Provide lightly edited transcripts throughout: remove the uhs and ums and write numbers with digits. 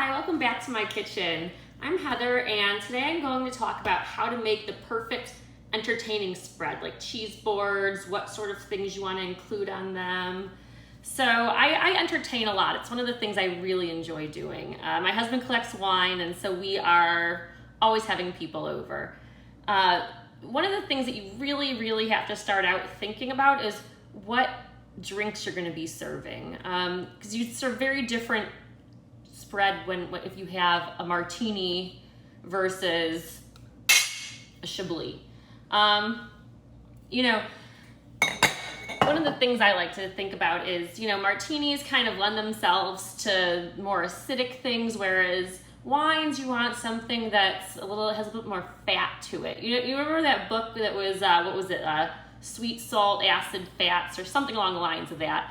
Hi, welcome back to my kitchen. I'm Heather, and today I'm going to talk about how to make the perfect entertaining spread, like cheese boards, what sort of things you want to include on them. So I entertain a lot. It's one of the things I really enjoy doing. My husband collects wine, and so we are always having people over. One of the things that you really have to start out thinking about is what drinks you're going to be serving, because you serve very different spread if you have a martini versus a chablis. One of the things I like to think about is, martinis kind of lend themselves to more acidic things, whereas wines, you want something that's has a little bit more fat to it. You remember that book that was, Sweet, Salt, Acid, Fats, or something along the lines of that.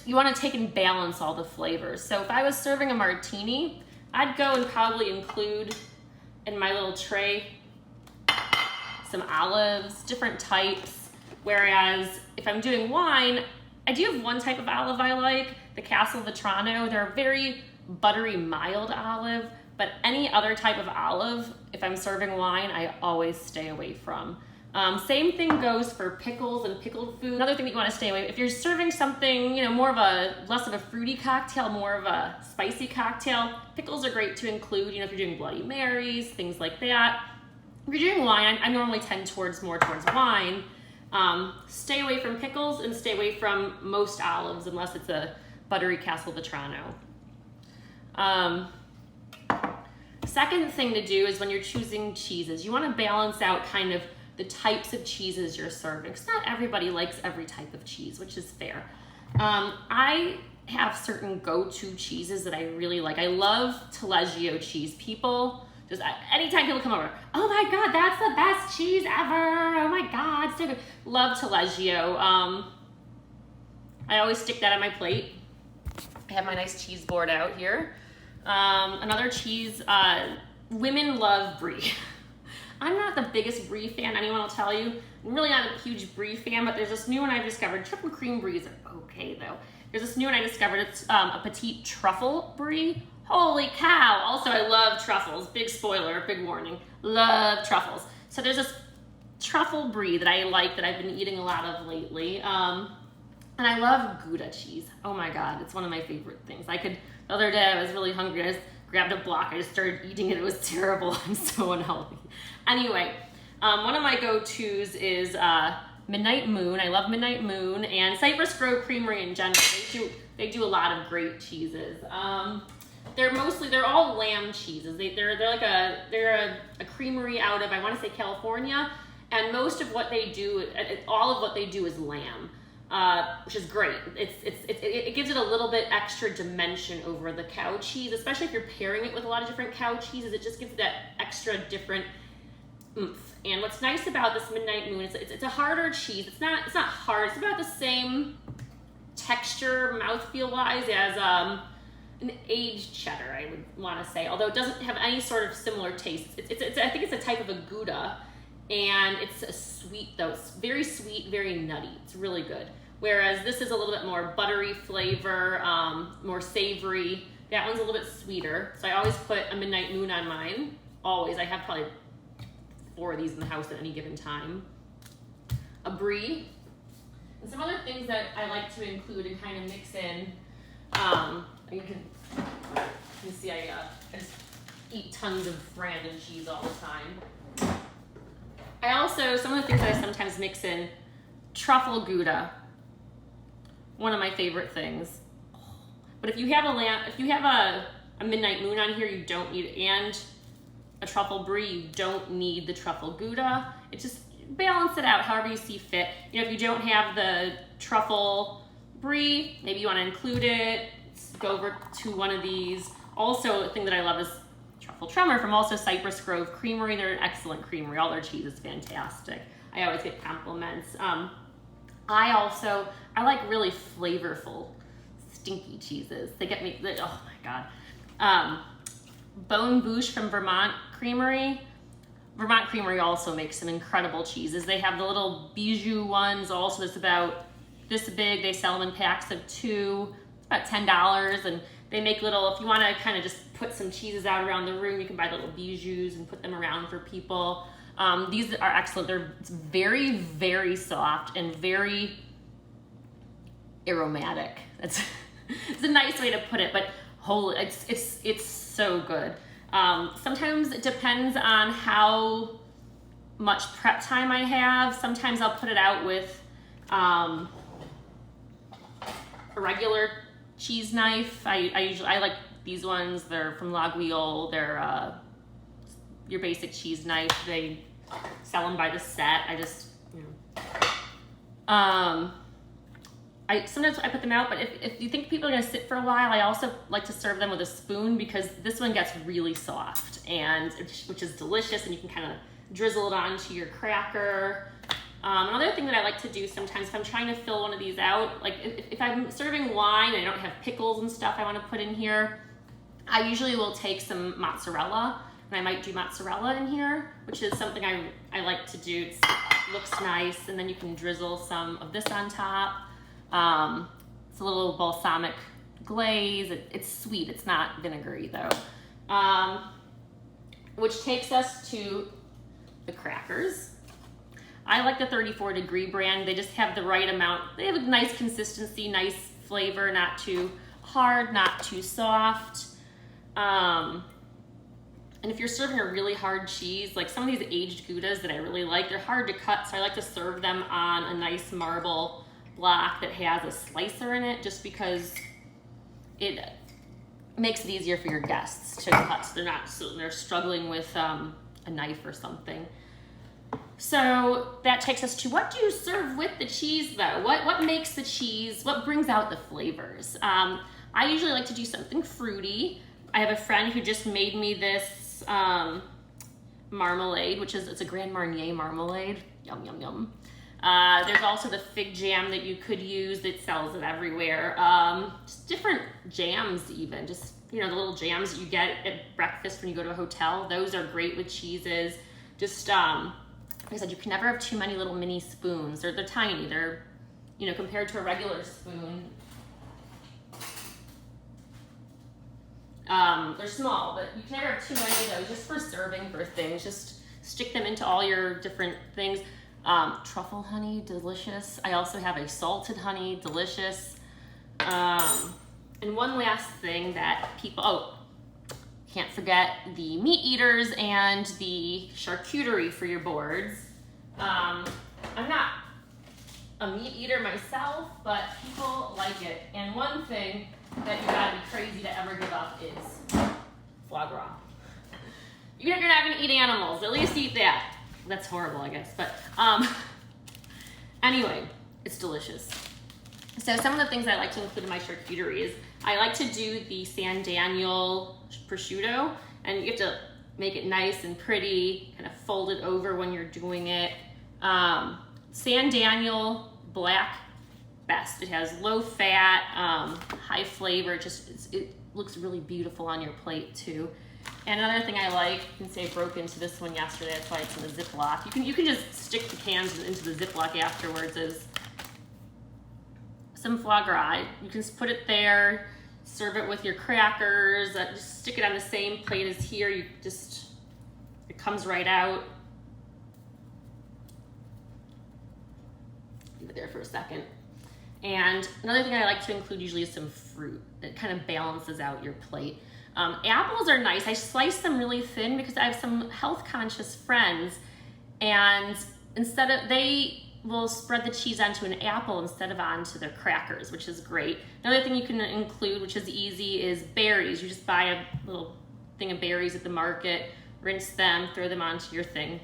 You want to take and balance all the flavors. So if I was serving a martini, I'd go and probably include in my little tray some olives, different types. Whereas if I'm doing wine, I do have one type of olive I like, the Castle Vetrano. They're a very buttery, mild olive, but any other type of olive, if I'm serving wine, I always stay away from. Same thing goes for pickles and pickled food. Another thing that you want to stay away, if you're serving something, less of a fruity cocktail, more of a spicy cocktail, pickles are great to include, if you're doing Bloody Marys, things like that. If you're doing wine, I normally tend more towards wine. Stay away from pickles and stay away from most olives unless it's a buttery Castle Vetrano. Second thing to do is when you're choosing cheeses, you want to balance out kind of the types of cheeses you're serving, because not everybody likes every type of cheese, which is fair. I have certain go-to cheeses that I really like. I love Taleggio cheese. Anytime people come over, oh my God, that's the best cheese ever. Oh my God, so good. Love Taleggio. I always stick that on my plate. I have my nice cheese board out here. Another cheese, women love brie. I'm not the biggest brie fan, anyone will tell you. I'm really not a huge brie fan, but there's this new one I've discovered. Triple cream bries are okay though. There's this new one I discovered. It's a petite truffle brie. Holy cow. Also, I love truffles. Big spoiler, big warning. Love truffles. So there's this truffle brie that I like that I've been eating a lot of lately. And I love Gouda cheese. Oh my God, it's one of my favorite things. The other day I was really hungry. I just grabbed a block. I just started eating it. It was terrible. I'm so unhealthy. Anyway, one of my go-tos is Midnight Moon. I love Midnight Moon and Cypress Grove Creamery in general. They do a lot of great cheeses. They're all lamb cheeses. They're a creamery out of, I want to say, California, and most of what they do, all of what they do is lamb. Which is great. It gives it a little bit extra dimension over the cow cheese, especially if you're pairing it with a lot of different cow cheeses. It just gives it that extra different oomph. And what's nice about this Midnight Moon is it's a harder cheese. It's not hard. It's about the same texture, mouthfeel wise, as an aged cheddar, I would want to say. Although it doesn't have any sort of similar taste. I think it's a type of a Gouda. And it's a sweet though. It's very sweet, very nutty. It's really good. Whereas this is a little bit more buttery flavor, more savory. That one's a little bit sweeter. So I always put a Midnight Moon on mine. Always. I have probably 4 of these in the house at any given time. A brie. And some other things that I like to include and kind of mix in. You can see I just eat tons of random cheese all the time. Some of the things that I sometimes mix in, truffle Gouda, one of my favorite things. But if you have a Midnight Moon on here, you don't need it, and a truffle brie, you don't need the truffle Gouda. It just balance it out however you see fit. If you don't have the truffle brie, maybe you want to include it. Go over to one of these. Also, a thing that I love is Truffle Tremor from also Cypress Grove Creamery. They're an excellent creamery. All their cheese is fantastic. I always get compliments. I like really flavorful, stinky cheeses. They get me, oh my God. Bone Bouche from Vermont Creamery. Vermont Creamery also makes some incredible cheeses. They have the little bijou ones also that's about this big. They sell them in packs of 2. It's about $10, and They make little, if you want to kind of just put some cheeses out around the room, you can buy little bijoux and put them around for people. These are excellent. They're very, very soft and very aromatic. That's it's a nice way to put it, but holy, it's so good. Sometimes it depends on how much prep time I have. Sometimes I'll put it out with a regular cheese knife. I like these ones. They're from L'Aiguille. They're your basic cheese knife. They sell them by the set. I just, you know. Sometimes I put them out, but if you think people are gonna sit for a while, I also like to serve them with a spoon because this one gets really soft, and which is delicious, and you can kind of drizzle it onto your cracker. Another thing that I like to do sometimes if I'm trying to fill one of these out, like if I'm serving wine and I don't have pickles and stuff I want to put in here, I usually will take some mozzarella, and I might do mozzarella in here, which is something I like to do. It looks nice, and then you can drizzle some of this on top. It's a little balsamic glaze. It's sweet. It's not vinegary though. Which takes us to the crackers. I like the 34-degree brand. They just have the right amount. They have a nice consistency, nice flavor, not too hard, not too soft. And if you're serving a really hard cheese, like some of these aged Goudas that I really like, they're hard to cut, so I like to serve them on a nice marble block that has a slicer in it, just because it makes it easier for your guests to cut, so they're struggling with a knife or something. So that takes us to, what do you serve with the cheese though? What makes the cheese, what brings out the flavors? I usually like to do something fruity. I have a friend who just made me this marmalade, it's a Grand Marnier marmalade. Yum, yum, yum. There's also the fig jam that you could use that sells it everywhere. Just different jams even, just, you know, the little jams that you get at breakfast when you go to a hotel. Those are great with cheeses. Just, like I said, you can never have too many little mini spoons. They're tiny. They're, you know, compared to a regular spoon. They're small, but you can never have too many of those just for serving for things. Just stick them into all your different things. Truffle honey, delicious. I also have a salted honey, delicious. And one last thing that people, can't forget the meat eaters and the charcuterie for your boards. I'm not a meat eater myself, but people like it. And one thing that you gotta be crazy to ever give up is foie gras. Even if you're not gonna eat animals, at least eat that. That's horrible, I guess, but anyway, it's delicious. So some of the things I like to include in my charcuterie is I like to do the San Daniel prosciutto, and you have to make it nice and pretty, kind of fold it over when you're doing it. San Daniel black, best. It has low fat, high flavor. It looks really beautiful on your plate too. And another thing I like, you can see I broke into this one yesterday, that's why it's in the Ziploc. You can just stick the cans into the Ziploc afterwards, is some foie gras. You can just put it there, serve it with your crackers, just stick it on the same plate as here. It comes right out. Leave it there for a second. And another thing I like to include usually is some fruit. It kind of balances out your plate. Apples are nice. I slice them really thin because I have some health conscious friends, and they will spread the cheese onto an apple instead of onto their crackers, which is great. Another thing you can include, which is easy, is berries. You just buy a little thing of berries at the market, rinse them, throw them onto your thing.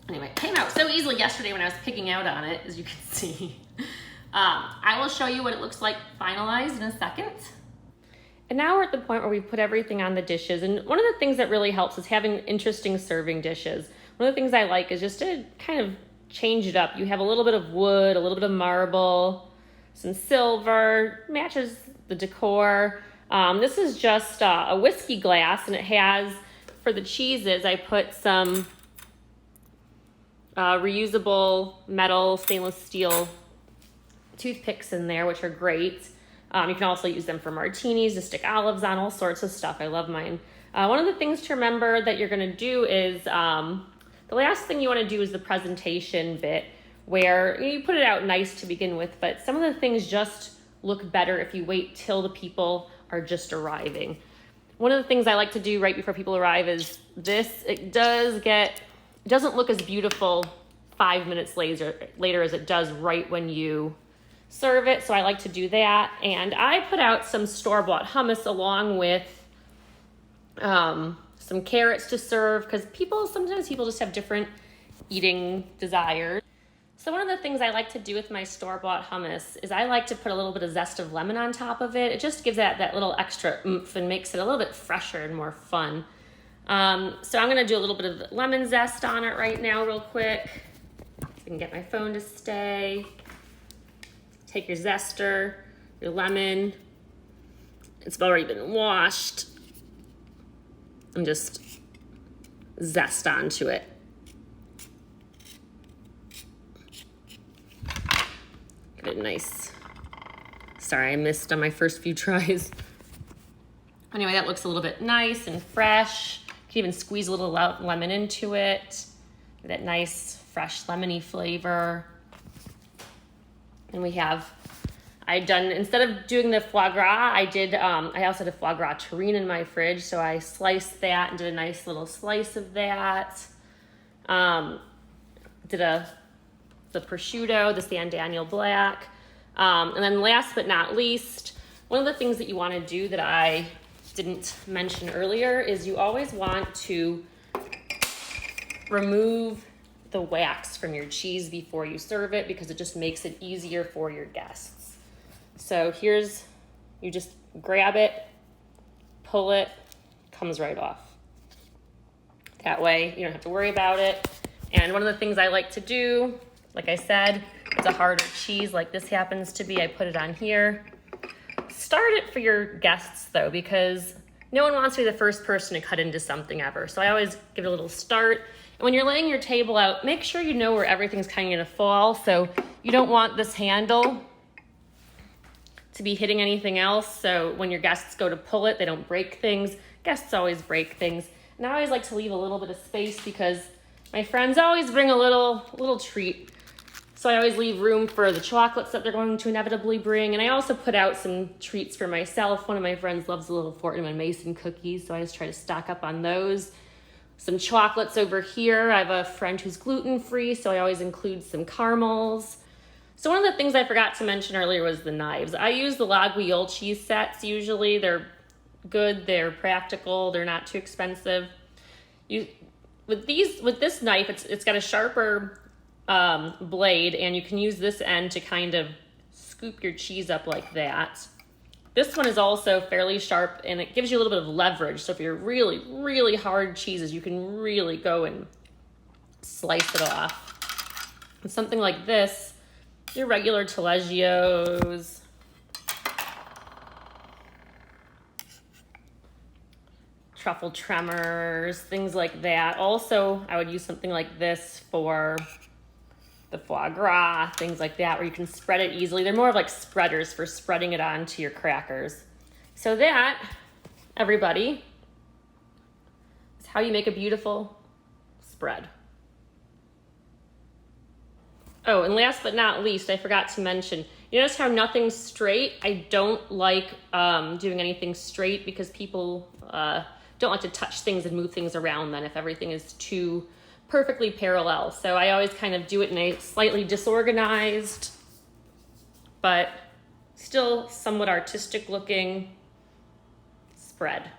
Anyway, it came out so easily yesterday when I was picking out on it, as you can see. I will show you what it looks like finalized in a second. And now we're at the point where we've put everything on the dishes. And one of the things that really helps is having interesting serving dishes. One of the things I like is just to kind of change it up. You have a little bit of wood, a little bit of marble, some silver, matches the decor. This is just a whiskey glass, and it has, for the cheeses, I put some reusable metal stainless steel toothpicks in there, which are great. You can also use them for martinis, to stick olives on, all sorts of stuff. I love mine. One of the things to remember that you're gonna do is, the last thing you wanna do is the presentation bit, where you put it out nice to begin with, but some of the things just look better if you wait till the people are just arriving. One of the things I like to do right before people arrive is this. It doesn't look as beautiful 5 minutes later as it does right when you serve it, so I like to do that. And I put out some store-bought hummus along with some carrots to serve, because sometimes people just have different eating desires. So one of the things I like to do with my store-bought hummus is I like to put a little bit of zest of lemon on top of it. It just gives that little extra oomph and makes it a little bit fresher and more fun. So I'm gonna do a little bit of lemon zest on it right now real quick. So I can get my phone to stay. Take your zester, your lemon. It's already been washed. And just zest onto it. Give it a nice, sorry, I missed on my first few tries. Anyway, that looks a little bit nice and fresh. You can even squeeze a little lemon into it. Give that nice, fresh, lemony flavor. And we have, instead of doing the foie gras, I also had a foie gras terrine in my fridge, so I sliced that and did a nice little slice of that. Did the prosciutto, the San Daniel Black. And then last but not least, one of the things that you want to do that I didn't mention earlier is you always want to remove the wax from your cheese before you serve it, because it just makes it easier for your guests. So you just grab it, pull it, comes right off. That way you don't have to worry about it. And one of the things I like to do, like I said, it's a harder cheese like this happens to be. I put it on here. Start it for your guests though, because no one wants to be the first person to cut into something ever. So I always give it a little start. And when you're laying your table out, make sure you know where everything's kind of gonna fall. So you don't want this handle to be hitting anything else. So when your guests go to pull it, they don't break things. Guests always break things. And I always like to leave a little bit of space because my friends always bring a little treat. So I always leave room for the chocolates that they're going to inevitably bring. And I also put out some treats for myself. One of my friends loves the little Fortnum and Mason cookies, so I just try to stock up on those. Some chocolates over here. I have a friend who's gluten-free, so I always include some caramels. So one of the things I forgot to mention earlier was the knives. I use the Laguiole cheese sets usually. They're good, they're practical, they're not too expensive. With this knife, it's got a sharper blade, and you can use this end to kind of scoop your cheese up like that. This one is also fairly sharp, and it gives you a little bit of leverage. So if you're really, really hard cheeses, you can really go and slice it off. And something like this, your regular Taleggio's, truffle tremors, things like that. Also, I would use something like this for the foie gras, things like that, where you can spread it easily. They're more of like spreaders for spreading it onto your crackers. So that, everybody, is how you make a beautiful spread. Oh, and last but not least, I forgot to mention, you notice how nothing's straight? I don't like doing anything straight because people don't like to touch things and move things around then if everything is too perfectly parallel. So I always kind of do it in a slightly disorganized, but still somewhat artistic looking spread.